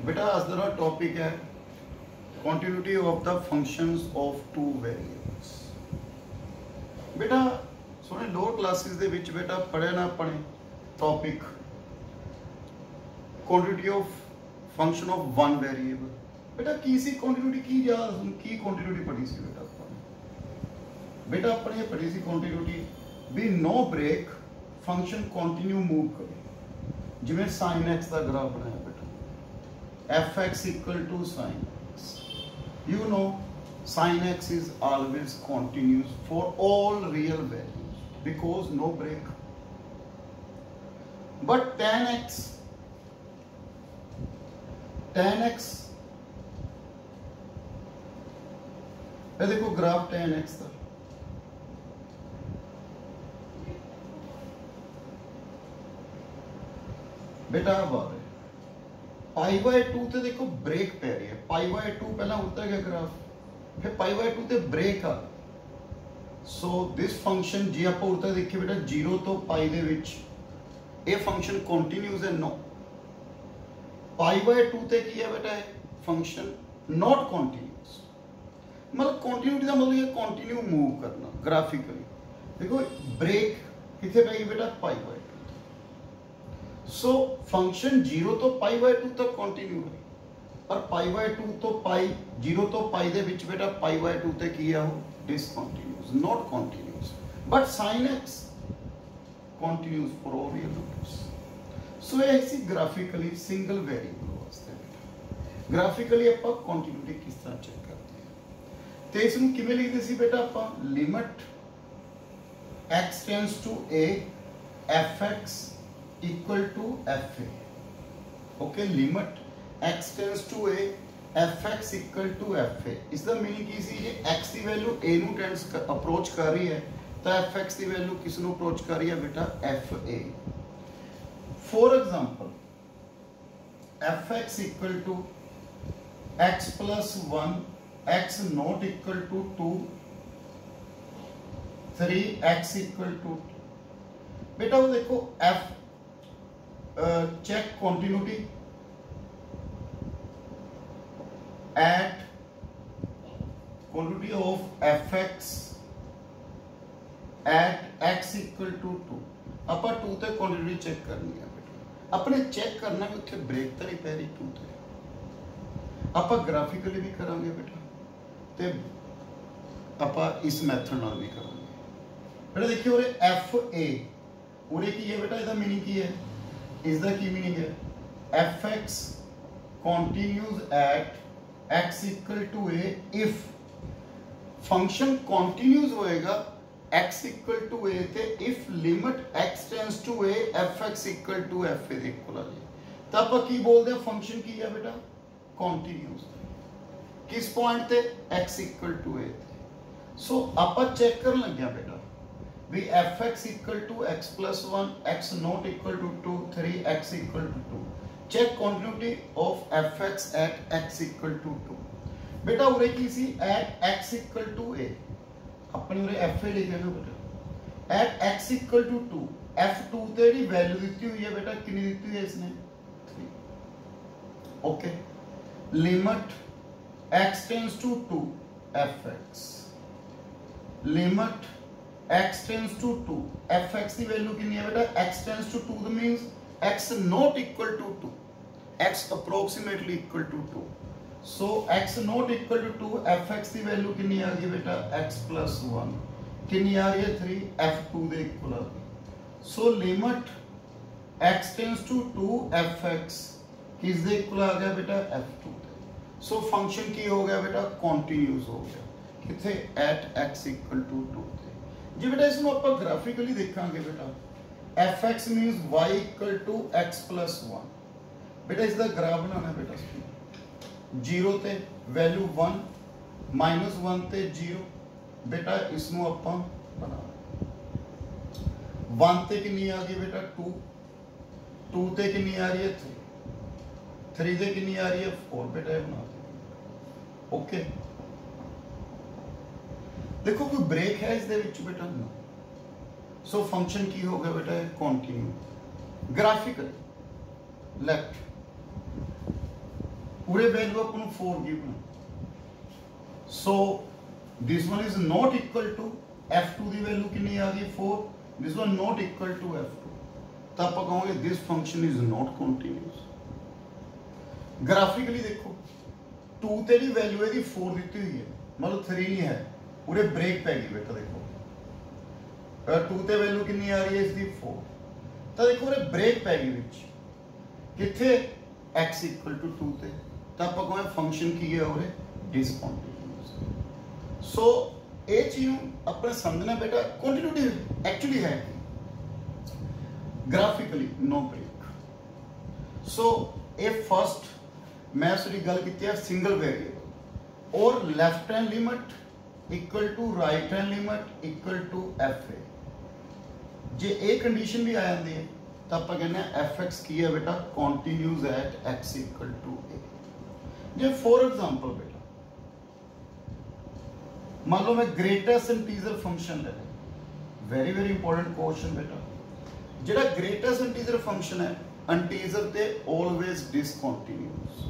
बेटा आज का टॉपिक है continuity of the functions of two variables। बेटा सोने लोअर क्लासेस दे विच बेटा पढ़े ना अपने topic continuity of function of one variable। बेटा की सी continuity की continuity पढ़ी सी बेटा बेटा अपने पढ़ी सी continuity भी no break function continue move करे जिवें sin x का ग्राफ बनाया बेटा f(x) = sin x। You know sin x is always continuous for all real values because no break, but tan x ये देखो ग्राफ tan x का बेटा अब आ रहे π/2 ਤੇ देखो ब्रेक पै रही है π/2 पहला उड़ता गया ग्राफ फिर π/2 ਤੇ ब्रेक आ सो दिस फंक्शन जे आप उड़ता देखिए बेटा 0 ਤੋਂ π ਦੇ ਵਿੱਚ ਇਹ ਫੰਕਸ਼ਨ ਕੰਟੀਨਿਊਸ ਹੈ नो π/2 ਤੇ ਕੀ ਹੈ बेटा फंक्शन नॉट कंटीन्यूअस मतलब कंटिन्यूटी का मतलब ये कंटिन्यू मूव करना ग्राफिकली देखो ब्रेक कितने पे बेटा π/2 सो फंक्शन 0 तो π/2 तक कंटिन्यू है पर π/2 तो π 0 तो π ਦੇ ਵਿੱਚ बेटा π/2 ਤੇ ਕੀ ਹੈ ਉਹ discontinuous not continuous but sin x continuous for all real numbers so ऐसी ग्राफिकली सिंगल वेरिएबल वास्ते ग्राफिकली ਆਪਾਂ ਕੰਟੀਨਿਊਟੀ ਕਿਸ ਤਰ੍ਹਾਂ ਚੈੱਕ ਕਰਦੇ ਹਾਂ ਤੇ ਇਸ ਨੂੰ ਕਿਵੇਂ ਲਿਖਦੇ ਸੀ बेटा ਆਪਾਂ limit x tends to a fx equal to fa okay limit x tends to a fx equal to fa इसका मीनिंग की सी ये x की वैल्यू a ਨੂੰ टेंड्स अप्रोच कर रही है तो fx की वैल्यू किस ਨੂੰ अप्रोच कर रही है बेटा fa for example fx equal to x plus 1 x not equal to 2 3x equal to बेटा वो देखो f check continuity at continuity of fx at x equal to 2 ਆਪਾਂ 2 ਤੇ continuity ਚੈੱਕ ਕਰਨੀ ਹੈ ਬੇਟਾ ਆਪਣੇ ਚੈੱਕ ਕਰਨਾ ਕਿ ਉੱਥੇ ਬ੍ਰੇਕ ਤਾਂ ਨਹੀਂ ਪੈ ਰਹੀ 2 ਤੇ ਆਪਾਂ ਗ੍ਰਾਫਿਕਲੀ ਵੀ ਕਰਾਂਗੇ ਬੇਟਾ ਤੇ ਆਪਾਂ ਇਸ ਮੈਥਡ ਨਾਲ ਵੀ ਕਰਾਂਗੇ ਬੇਟਾ ਦੇਖਿਓ ਉਰੇ fa ਉਰੇ ਕੀ ਹੈ ਬੇਟਾ ਇਹਦਾ ਮੀਨਿੰਗ ਕੀ ਹੈ इसका की मीनिंग है fx continues at x equal to a if function continuous होएगा x equal to a ते if limit x tends to a fx equal to fa ਦੇ ਇਕੁਅਲ ਆ ਜਾਏ ਤਾਂ ਆਪਾਂ ਕੀ ਬੋਲਦੇ ਆ ਫੰਕਸ਼ਨ ਕੀ ਹੈ ਬੇਟਾ ਕੰਟੀਨਿਊਸ ਕਿਸ ਪੁਆਇੰਟ ਤੇ x equal to a ਸੋ ਆਪਾਂ ਚੈੱਕ ਕਰਨ ਲੱਗਿਆ ਬੇਟਾ we fx equal to x plus 1 x not equal to 2 3x equal to 2 check continuity of fx at x equal to 2 बेटा उरे की सी at x equal to a अपने उरे fa लिखे ना बेटा at x equal to 2 f2 ਤੇ ਜਿਹੜੀ ਵੈਲਿਊ ਦਿੱਤੀ ਹੋਈ ਹੈ बेटा ਕਿੰਨੀ ਦਿੱਤੀ ਹੋਈ ਹੈ ਇਸਨੇ 3 okay limit x tends to 2 fx limit x tends to 2 fx की वैल्यू कितनी है बेटा x tends to 2 that means x not equal to 2 x approximately equal to 2 so x not equal to 2 fx की value कितनी आ गई बेटा x plus 1 कितनी आ रही है 3 f2 ਦੇ ਇਕੁਅਲ ਆ ਗਈ so limit x tends to 2 fx किस ਦੇ ਇਕੁਅਲ ਆ ਗਿਆ बेटा f2 ਦੇ so फंक्शन की हो गया बेटा कंटीन्यूअस हो गया किथे at x equal to 2 जी बेटा इसमें आप ग्राफिकली देखेंगे बेटा fx means y equal to x plus 1 बेटा इसका ग्राफ बनाना बेटा 0 ते वैल्यू 1 -1 ते 0 बेटा इसमें आप बना 1 ते कितनी आ गई बेटा 2 2 ते कितनी आ रही है 3 3 ते कितनी आ रही है 4 बेटा ये बना ओके देखो कोई ब्रेक है इस दे विच बेटा नो सो फंक्शन की हो गया बेटा कंटिन्यू ग्राफिकली लेफ्ट उरे वैल्यू अपन 4 गिवन, so this one is not equal to f2 the value कितनी आ गई 4, this one not equal to f2, तो आप कहोगे this function is not continuous. Graphically देखो 2 ते दी वैल्यू है 4 दी हुई है, मतलब 3 नहीं है, उरे ब्रेक पै गई बेटा। देखो 2 ते वैल्यू कितनी आ रही है इसकी 4, तो देखो उरे ब्रेक पै गई विच किथे x इक्वल टू 2 ते, तो आप कहोगे फंक्शन की है उरे डिसकंटीन्यूअस। सो ये चीज अपने समझना बेटा कंटिन्यूटी एक्चुअली है graphically no break. So a first मैं उसकी गल की है सिंगल वेरिएबल और left hand limit equal to right hand limit equal to F A, जे ए कंडीशन भी आ जाती है तो आप कहने एफ एक्स की है बेटा continues at x equal to a. जे फॉर एग्जांपल बेटा मान लो मैं ग्रेटेस्ट इंटीजर फंक्शन ले रहा, वेरी वेरी इंपॉर्टेंट क्वेश्चन बेटा, जेड़ा ग्रेटेस्ट इंटीजर फंक्शन है इंटीजर ते always discontinuous,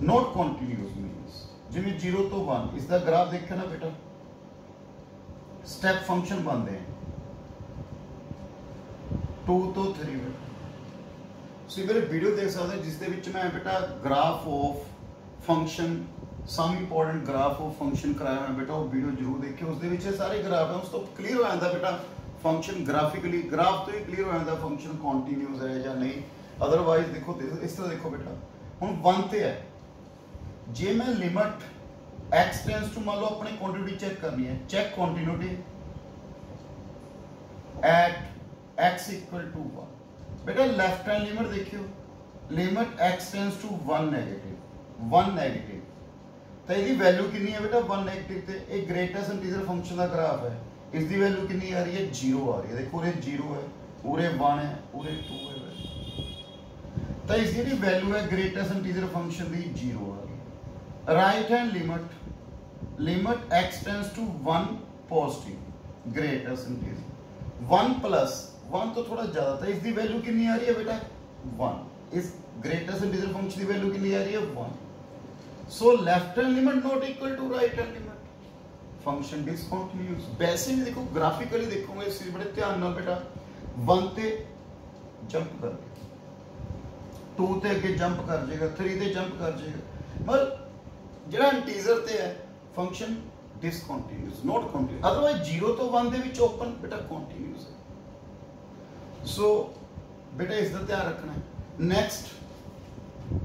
not continuous means जिवें 0 तो 1 इसका ग्राफ देखा ना बेटा, स्टेप फंक्शन बनते हैं 2 तो 3 बेटा। सो मेरे वीडियो देख सकते जिसदे विच मैं बेटा graph of function some important graph of function कराया है बेटा, वो वीडियो जरूर देखिए, उसदे विच सारे ग्राफ है, उस तो क्लियर हो जाता बेटा फंक्शन ग्राफिकली, ग्राफ तो ही क्लियर हो जाता फंक्शन कंटीन्यूअस है या नहीं। अदरवाइज देखो इस तरह देखो बेटा हुण 1 ते है, जे मैं लिमिट x टेंड्स टू मान लो अपने कंटिन्यूटी चेक करनी है, check continuity at x equal to 1, बेटा लेफ्ट हैंड लिमिट देखियो, limit x tends to 1 negative, तो इसकी वैल्यू कितनी है बेटा 1 नेगेटिव ते, एक ग्रेटेस्ट इंटीजर फंक्शन का ग्राफ है, इसकी वैल्यू कितनी आ रही है 0 आ रही है, देखो उरे 0 है, उरे 1 है, उरे 2 है, तो इसकी जो वैल्यू है ग्रेटेस्ट इंटीजर फंक्शन की 0 आ रही है। Right hand limit x tends to 1 positive greatest integer 1 plus 1 तो थोड़ा ज्यादा था, इसकी वैल्यू कितनी आ रही है बेटा 1, इस ग्रेटेस्ट इंटीजर फंक्शन की वैल्यू कितनी आ रही है 1। So left hand limit not equal to right hand limit, function discontinuous. वैसे भी देखो ग्राफिकली देखोगे इस बड़े ध्यान नाल बेटा 1 ते जंप कर गया, 2 ते अगे जंप कर जाएगा, 3 ते जंप कर जाएगा, मतलब जेड़ा इंटीजर ते है function discontinuous not continuous, otherwise 0 तो 1 दे विच ओपन बेटा कंटीन्यूअस है। सो बेटा इसका ध्यान रखना है। नेक्स्ट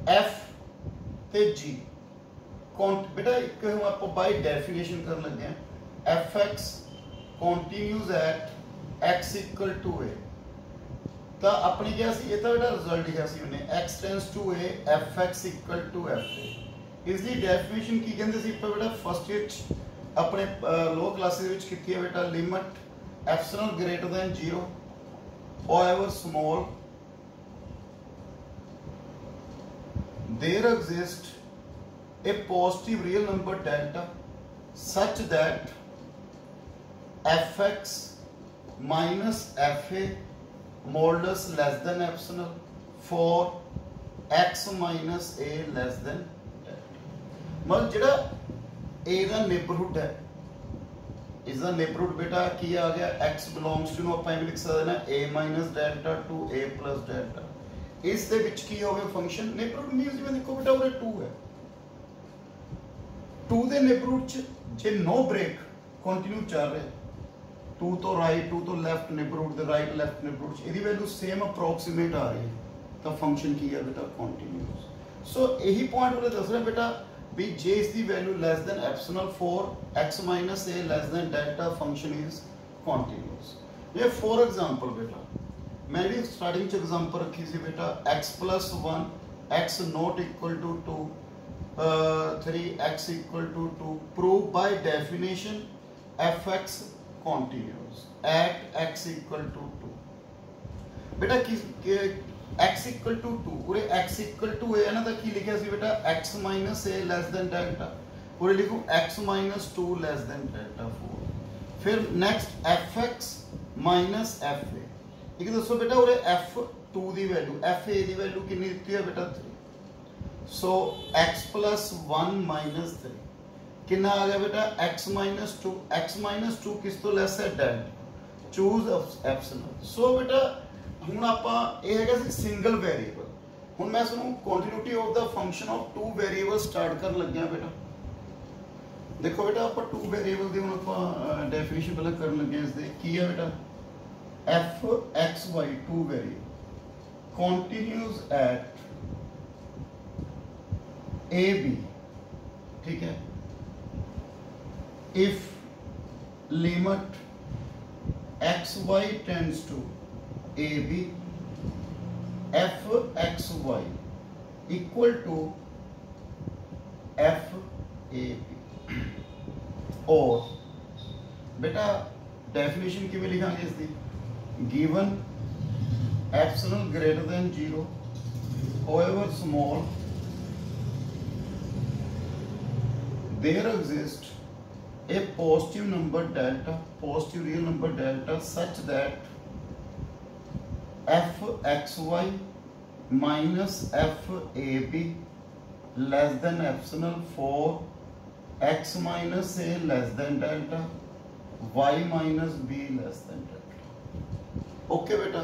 एफ ते जी बेटा एक हम आपको बाय डेफिनेशन कर लगे हैं F X continues at x equal to A, तो अपनी क्या सी ये तो बेटा रिजल्ट लिखा सी मैंने x tends to a f x equal to F a. इसकी डेफिनेशन की कहते सी बेटा फर्स्ट ईयर अपने लो क्लासेस विच कीती है बेटा, लिमिट एप्सिलॉन ग्रेटर देन 0 और ever small there exist a positive real number delta such that fx minus fa modulus less than epsilon for x minus a less than delta, मतलब जेड़ा a का neighbourhood है, इसका neighbourhood बेटा की आ गया x belongs to नो अपन लिख सकते ना a minus delta to a plus delta, इस दे विच की होवे फंक्शन नेबरहुड मींस जिवें देखो बेटा उरे 2 है, 2 ਦੇ ਨੇਬਰਹੁਡ ਚ ਜੇ नो ब्रेक कंटिन्यू चल रहा, 2 तो राइट 2 तो लेफ्ट नेबरहुड ਦੇ राइट लेफ्ट नेबरहुड ਚ ਇਹਦੀ वैल्यू सेम अप्रोक्सीमेट आ रही है तो फंक्शन की है बेटा कंटिन्यूअस। सो यही पॉइंट वाले दस रहे बेटा भी जे इसकी value less than epsilon for x minus a less than delta function is continuous. ये फॉर एग्जांपल बेटा मैंने स्टार्टिंग च एग्जांपल रखी सी बेटा x + 1 x not equal to 2 3x equal to 2, prove by definition fx continuous at x equal to 2। बेटा x equal to 2 पूरे x equal to a है ना, तो की लिखा सी बेटा x minus a less than delta, पूरे लिखो x minus 2 less than delta 4। फिर next fx minus fa, एक दसो बेटा पूरे f2 the value fa the value कितनी दी है बेटा 3, सो x प्लस 1 माइनस 3 कितना आ गया बेटा x माइनस 2, x माइनस 2 किस तो लेस है डेल्टा, चूज एप्सिलॉन। सो बेटा ਹੁਣ ਆਪਾਂ ਇਹ ਹੈਗਾ ਸੀ ਸਿੰਗਲ ਵੇਰੀਏਬਲ, ਹੁਣ ਮੈਂ ਤੁਹਾਨੂੰ ਕੰਟੀਨਿਊਟੀ ਆਫ ਦਾ function of two variable start ਕਰਨ ਲੱਗਿਆ ਬੇਟਾ। ਦੇਖੋ ਬੇਟਾ ਆਪਾਂ ਟੂ ਵੇਰੀਏਬਲ ਦੀ ਹੁਣ ਆਪਾਂ ਡੈਫੀਨੇਸ਼ਨ ਪਹਿਲਾਂ ਕਰਨ ਲੱਗੇ ਇਸ ਦੇ ਕੀ ਹੈ ਬੇਟਾ, f x y two variable continues at a b, ठीक है, if limit x y tends to a b f x y equal to f a b, और बेटा डेफिनेशन किमें लिखांगे इसकी, given epsilon greater than 0 however small there exists a positive number delta, positive real number delta such that f x y minus f a b less than epsilon for x minus a less than delta, y minus b less than delta। Okay बेटा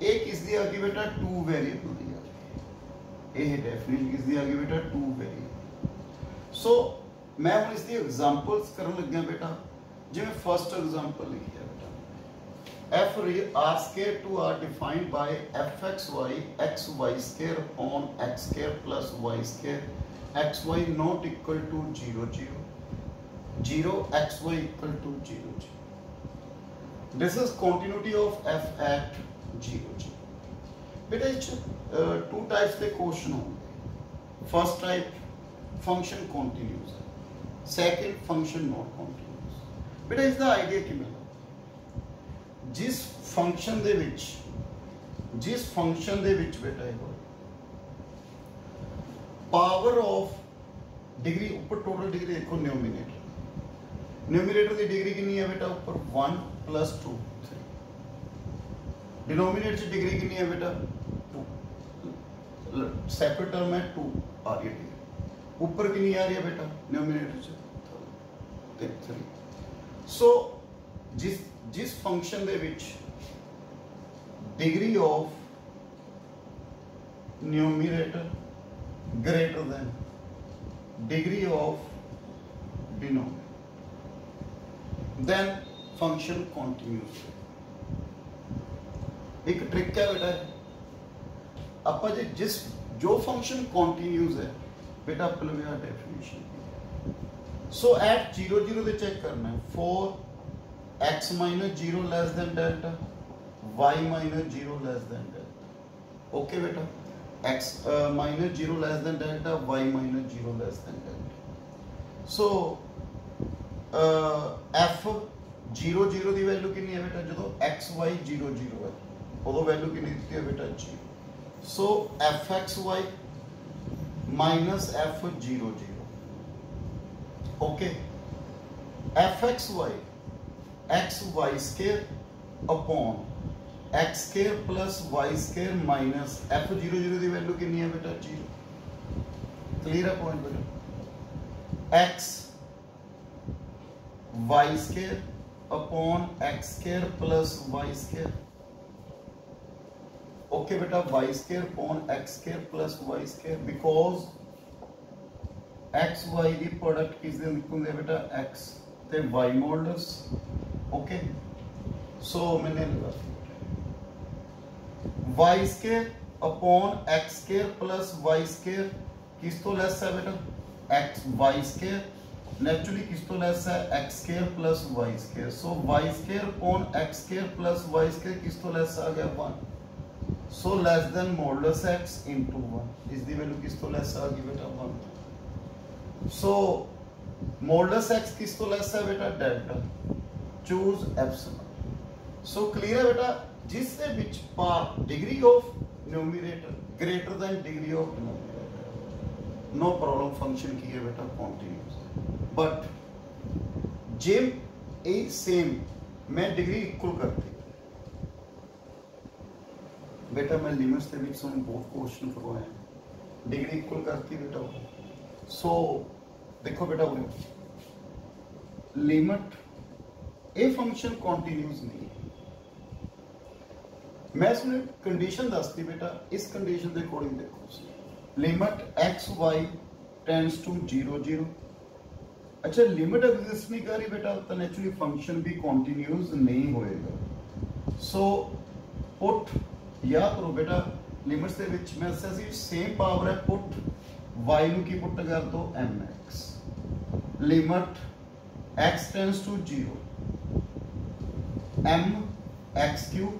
ये किस दी आ गई बेटा, two variable दी आ गई, ये definition किस दी आ गई बेटा, टू वेरिएबल। सो मैं हम इसकी एग्जांपल्स करन लग गया बेटा, जिवें फर्स्ट एग्जांपल लिखी है बेटा, f r square to r defined by f x y x y square upon x square plus y square x y not equal to 0 0 0 x y equal to 0 0। This is continuity of f at 0 0। बेटा two types के question होंगे, first type function continuous है, second function not continuous. बेटा इसका idea कि जिस function दे विच बेटा पावर ऑफ डिग्री ऊपर टोटल डिग्री देखो, न्यूमिनेटर की डिग्री कितनी है बेटा, ऊपर 1 प्लस 2 3, डिनोमिनेटर की डिग्री कितनी है बेटा 2, सेपरेट टर्म है 2 आ रही है, ऊपर कितनी आ रही है बेटा न्यूमिनेटर से 3। सो जिस फंक्शन दे विच degree of numerator greater than degree of denominator then function continuous. एक ट्रिक है बेटा, अपा जो फंक्शन कॉन्टिन्यूस है बेटा अपने डेफिनेशन। सो एट 0 0 दे चेक करना है, for x minus 0 less than delta, y minus 0 less than delta. Okay बेटा, x minus 0 less than delta, y minus 0 less than delta. So f 0 0 की वैल्यू कितनी है बेटा, जो x y 0 0 है उदो वैल्यू कितनी दी है बेटा 0। सो f x y minus f 0 0, okay, f x y x y square upon x square plus y square minus f 0 0 की वैल्यू कितनी है बेटा 0। क्लियर है पॉइंट बेटा, x y square upon x square plus y square, okay बेटा, y square upon x square plus y square, because x y की product किस दे निकलदे बेटा x ते y मॉडुलस। ओके, सो मैंने लगा y square upon x square plus y square किस तो लेस है बेटा x y स्क्वायर, नेचुरली किस तो लेस है x square plus y square. So y square upon x square plus y square किस तो लेस आ गया 1, so less than modulus x into 1, इस दी वैल्यू किस तो लेस आ गई बेटा 1। सो मॉडुलस x किस तो लेस है बेटा delta, choose epsilon. So clear है बेटा, जिस दे विच पार degree of numerator greater than degree of denominator, no problem, function की है बेटा कॉन्टिन्यूस। बट जे ए सेम मैं डिग्री इक्वल करती बेटा, मैं लिमिट्स के बीच बहुत क्वेश्चन करवाए, डिग्री इक्वल करती बेटा। सो देखो बेटा उरे लिमिट ये फंक्शन कॉन्टिन्यूस नहीं है। मैं इसमें कंडीशन दसती बेटा, इस कंडीशन के अकॉर्डिंग देखो limit x y tends to 0 0। अच्छा लिमिट एग्जिस्ट नहीं कर रही बेटा तो नेचुरली फंक्शन भी कॉन्टिन्यूस नहीं होएगा। सो पुट याद करो बेटा लिमिट्स के विच मैं दस्या सी सेम पावर है पुट वाई नू की पुट कर दो m x limit x tends to 0 m x cube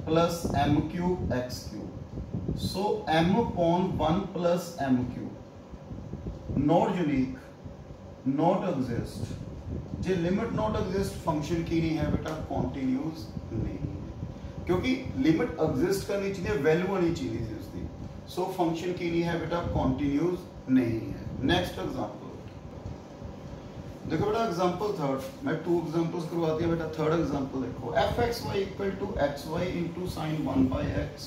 plus m cube x cube. So m upon 1 plus m cube not unique not exist. जे लिमिट नॉट एग्जिस्ट फंक्शन की नहीं है बेटा continuous नहीं है, क्योंकि लिमिट एग्जिस्ट करनी चाहिए वैल्यू आनी चाहिए थी उसकी। सो फंक्शन की नहीं है बेटा कॉन्टिन्यूस नहीं है। नेक्स्ट एग्जांपल देखो बेटा एग्जांपल थर्ड, मैं 2 एग्जांपल्स करवा दिया बेटा। थर्ड एग्जांपल देखो f x y equal to x Y into sine 1 by x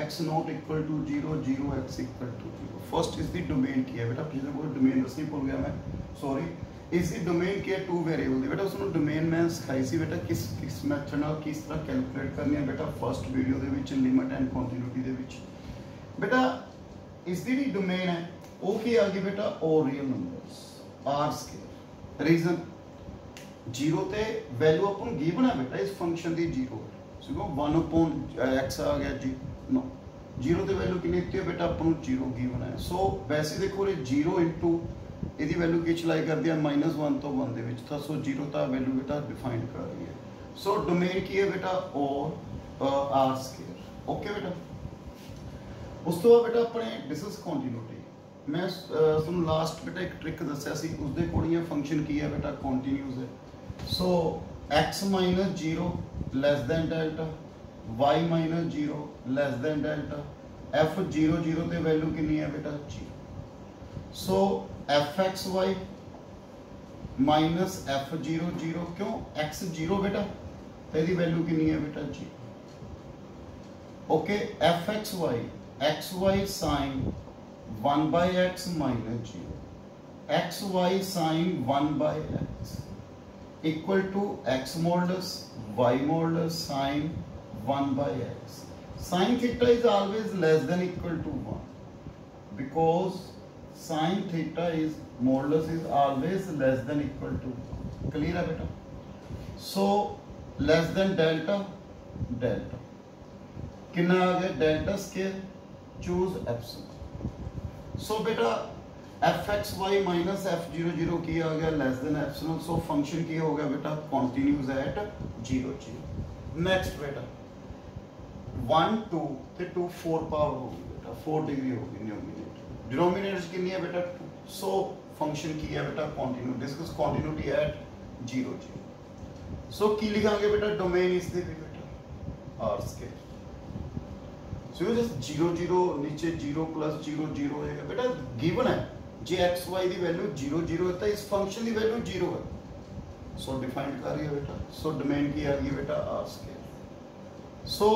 x not equal to 0 0 x equal to 0। First is the domain की है बेटा, पिछले कोई डोमेन दसनी भूल गया मैं, सॉरी। इस दी डोमेन की है 2 वेरिएबल दी बेटा, उसमें डोमेन मैं सिखाई सी बेटा किस मैथड नाल किस तरह कैलकुलेट करनी है बेटा फर्स्ट वीडियो दे विच लिमिट एंड कंटिन्यूटी दे विच। बेटा इस दी डोमेन है वो की आ गई बेटा और real numbers R square. Region 0 ते वैल्यू अपन गिवन है बेटा इस फंक्शन दी 0 सो 1 अपॉन x आ गया जी नो 0 ते वैल्यू कितनी दी है बेटा अपन 0 गिवन है। सो वैसे देखो ये 0 इनटू ਇਹਦੀ वैल्यू की चलाई कर दिया -1 तो 1 ਦੇ ਵਿੱਚ ਤਾਂ सो 0 ਤਾਂ वैल्यू बेटा डिफाइन कर रही है। सो डोमेन की है बेटा और आर स्केयर ओके बेटा। उस तो बाद बेटा अपने डिस्कस कंटिन्यूटी मैं ਤੁਹਾਨੂੰ ਲਾਸਟ बेटा एक ट्रिक दस्या सी उसके अकॉर्डिंग फंक्शन की है बेटा कॉन्टिन्यूस है। So x minus 0 less than delta y minus 0 less than delta f 0 0 ते वैल्यू कितनी है बेटा 0। So F x Y minus F 0 0 क्यों x 0 बेटा तो यदि वैल्यू कितनी है बेटा 0 okay. F x y sine 1 by x minus 0 x y sin 1 by x equal to x modulus y modulus sin 1 by x। sin theta is always less than equal to 1 because sin theta is modulus is always less than equal to 1। clear है बेटा। so less than delta delta कितना आ गया delta square choose epsilon। So बेटा F x Y minus F 0 0 की आ गया less than epsilon. So function की हो गया बेटा कॉन्टिन्यूस एट 0 0। नेक्स्ट बेटा 1 2 ते 2 4 पावर होगी बेटा 4 डिग्री होगी न्यूमिनेटर डिनोमिनेटर कितनी है बेटा 2। सो फंक्शन की है बेटा कॉन्टिन्यू डिस्कस कॉन्टिन्यूटी एट 0 0। सो की लिखांगे बेटा डोमेन इस दे बेटा आर स्केयर। सो जस्ट 0 0 नीचे 0 प्लस 0 0 होएगा बेटा गिवन है जे एक्स वाई की वैल्यू 0 0 है तो इस फंक्शन की वैल्यू 0 है। सो डिफाइन कर रही है बेटा। सो डोमेन की आ गई बेटा R square. So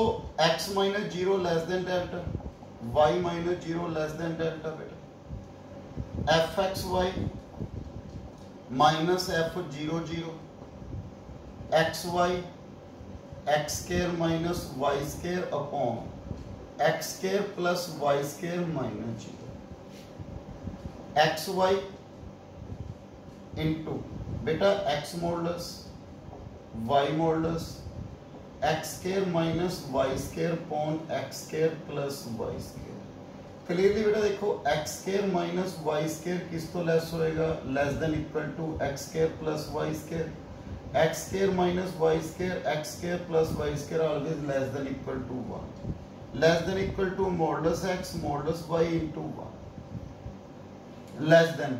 x minus 0 less than delta y minus 0 less than delta बेटा F x Y minus F 0 0 X Y X square minus Y square upon X square plus Y square minus 0 X Y into बेटा X modulus Y modulus X square minus Y square upon X square plus Y square. Clearly बेटा देखो X square minus Y square किस तो less होएगा less than equal to X square plus Y square. X square minus Y square X square plus Y square always less than equal to 1 less than equal to modulus x modulus y into 1 less than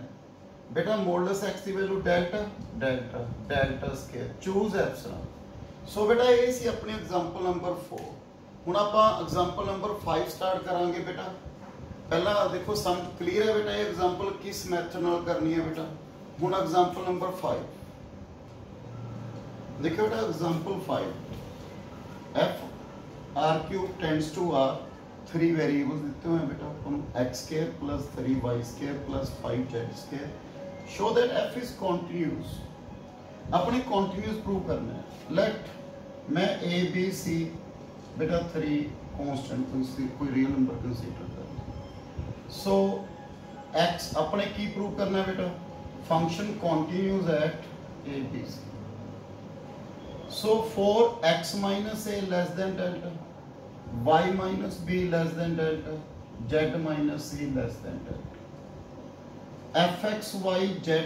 बेटा modulus x की value delta delta delta square choose epsilon. So बेटा ये सी अपने example number 4। हुण आपां example number 5 start करांगे बेटा। पहला देखो सम क्लियर है बेटा ये एग्जांपल किस मेथड नाल करनी है बेटा। हुण एग्जांपल नंबर 5 देखो बेटा example 5 f r cube tends to r 3 variables दिते हुए हैं बेटा अपन x square plus 3y square plus 5z square show that f is continuous. अपने कॉन्टिन्यूस प्रूव करना है। लेट मैं a b c बेटा 3 कांस्टेंट कोई रियल नंबर कंसीडर कर। सो x अपने की प्रूव करना है बेटा, function continuous at a b c। So for x minus a less than delta, y minus b less than delta, z minus c less than delta, fx y z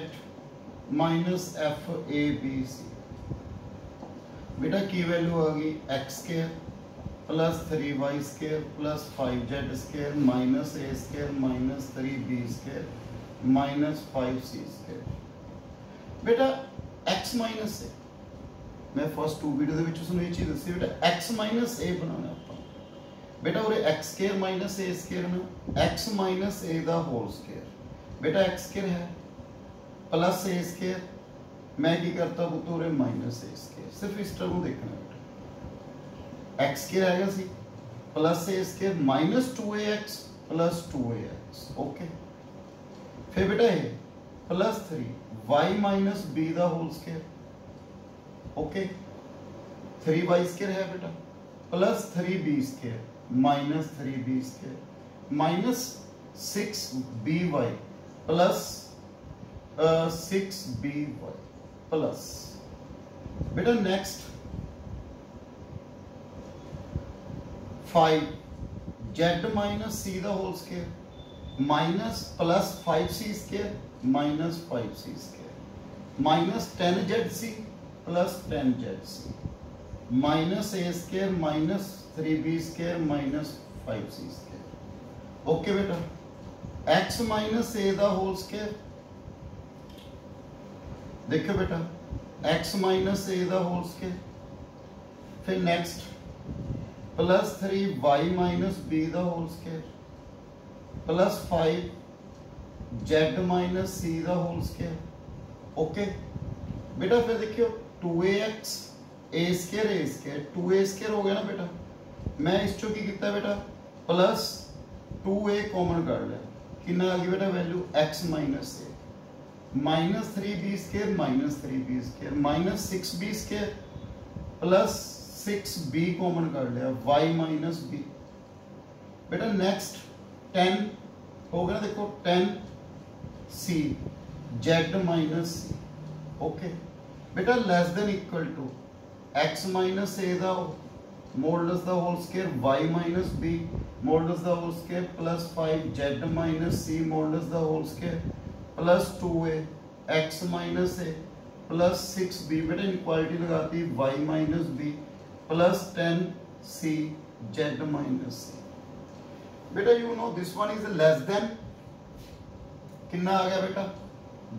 minus f a b c। बेटा की value आ गई x square plus 3y square plus 5z square minus a square minus 3b square minus 5c square. बेटा x minus a मैं first 2 video ਦੇ ਵਿੱਚ ਤੁਹਾਨੂੰ ਇਹ ਚੀਜ਼ ਦੱਸੀ बेटा x माइनस a बनाना ਆਪਾਂ बेटा उरे x square minus a square ना x माइनस a ਦਾ होल स्क्वायर बेटा x स्क्वायर है प्लस a स्क्वायर मैं की करता पुੱਤ उरे माइनस a स्क्वायर सिर्फ इस टर्म ਨੂੰ देखना बेटा x स्क्वायर आएगा सी plus a square minus 2ax plus 2ax okay. फिर बेटा ये प्लस 3 y माइनस b ਦਾ whole square okay 3y square है बेटा plus 3b square minus 3b square minus 6by plus 6by plus बेटा नेक्स्ट 5z माइनस c दा whole square minus plus 5c square minus 5c square minus 10zc plus 10zc minus a square minus 3b square minus 5c square okay बेटा x minus a दा whole square देखो बेटा x minus a दा whole square फिर next plus 3y minus b दा whole square plus 5z minus c दा whole square okay बेटा फिर देखियो 2ax a square 2a square हो गया ना बेटा मैं इस चो की किया बेटा प्लस 2a कॉमन कर लिया कितना आ गया बेटा value x minus a minus 3b square minus 3b square minus 6b square plus 6b common कर लिया y माइनस b बेटा नेक्स्ट 10 हो गया देखो 10c z minus c okay बेटा less than equal to x minus a दा modulus दा whole square y minus b modulus दा whole square plus 5z minus c modulus दा whole square plus 2a x minus a plus 6b बेटा inequality लगाती y minus b plus 10c z minus c बेटा you know this one is less than कितना आ गया बेटा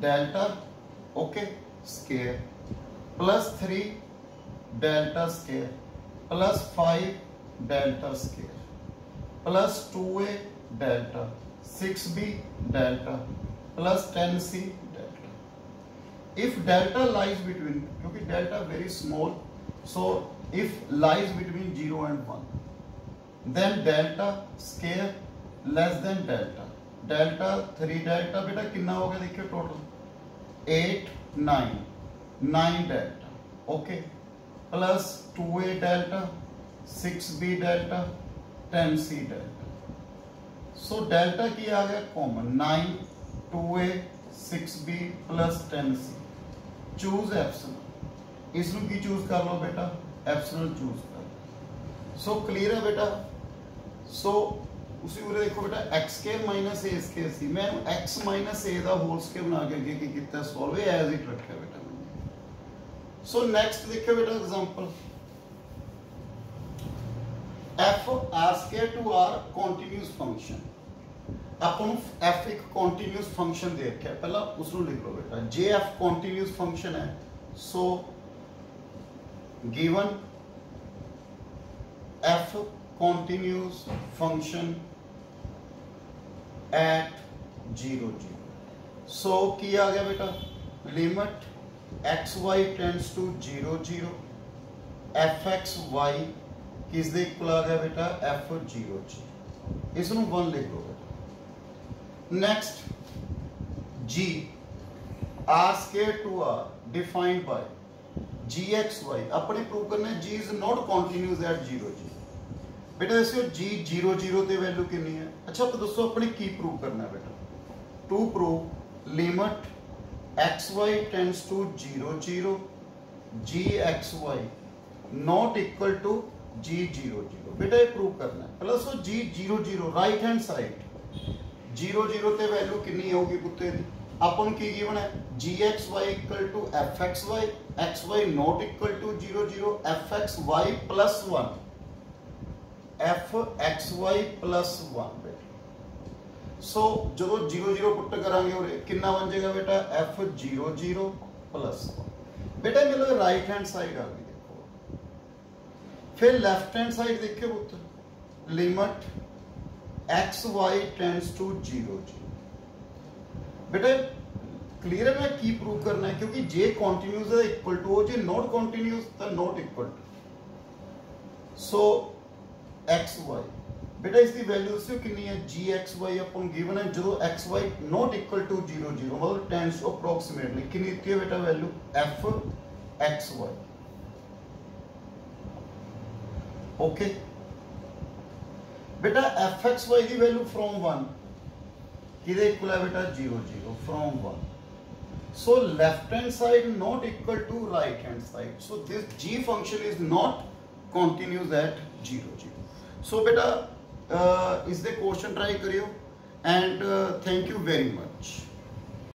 delta okay square plus 3 delta square plus 5 delta square plus 2a delta 6b delta plus 10c delta. If delta lies between क्योंकि delta very small so if lies between 0 and 1 then delta square less than delta delta 3 delta बेटा कितना हो गया देखिए total 8 9 delta okay plus 2a delta 6b delta 10c delta so delta की आ गया common 9 2a 6b plus 10c choose epsilon इसनु की चूज कर लो बेटा एप्सिलॉन चूज कर सो क्लियर है बेटा सो उसी उरे देखो बेटा x square minus a square सी मैं x माइनस a दा होल स्क्वायर बना के आगे की कितना सॉल्व है एज इट रखा बेटा सो नेक्स्ट देखो बेटा example f r square to r continuous function अपन f एक कंटीन्यूअस फंक्शन दे रखा है पहला उसको लिख लो बेटा जे f कंटीन्यूअस फंक्शन है so given f continuous function at 0 0 so की आ गया बेटा limit x y tends to 0 0 f x y किस दे इक्वल आ गया बेटा एफ 0 0 इसनू 1 लिख दो। Next g r square to r defined by gxy अपने प्रूव करना है g is not continuous at 0 0। बेटा दसो g 0 0 ते वैल्यू कितनी है। अच्छा आप दसो अपने की प्रूव करना है बेटा। To prove limit xy tends to 0 0 gxy not equal to g 0 0। बेटा ये प्रूव करना है। पहले दसो g 0 0 राइट हैंड साइड 0 0 ते वैल्यू कितनी होगी पुत्ते दी। अपन की गिवन है gxy equal to fxy xy not equal to 0 0 fxy plus 1 fxy plus 1 बेटा। सो जो 0 0 पुट करांगे और कितना बन जाएगा बेटा f 0 0 प्लस 1। बेटा मतलब राइट हैंड साइड आ गई देखो। फिर लेफ्ट हैंड साइड देखिए पुत्र limit x y tends to 0 0। बेटा क्लियर है मैं की प्रूव करना है क्योंकि जे कॉन्टिन्यूस है इक्वल टू हो, जे नॉट कॉन्टिन्यूस तो not equal to. So x y बेटा इसकी वैल्यू से कितनी है जी एक्स वाई अपन गिवन है जो x y not equal to 0 0 मतलब टेंड्स टू अप्रोक्सीमेटली कितनी है बेटा value f x y. Okay बेटा एफ एक्स वाई की वैल्यू फ्रॉम 1 किधे इक्वल है बेटा 0 0 from 1। So left hand side not equal to right hand side. So this g function is not continuous at 0 0। So बेटा इस दे question try करियो and thank you very much.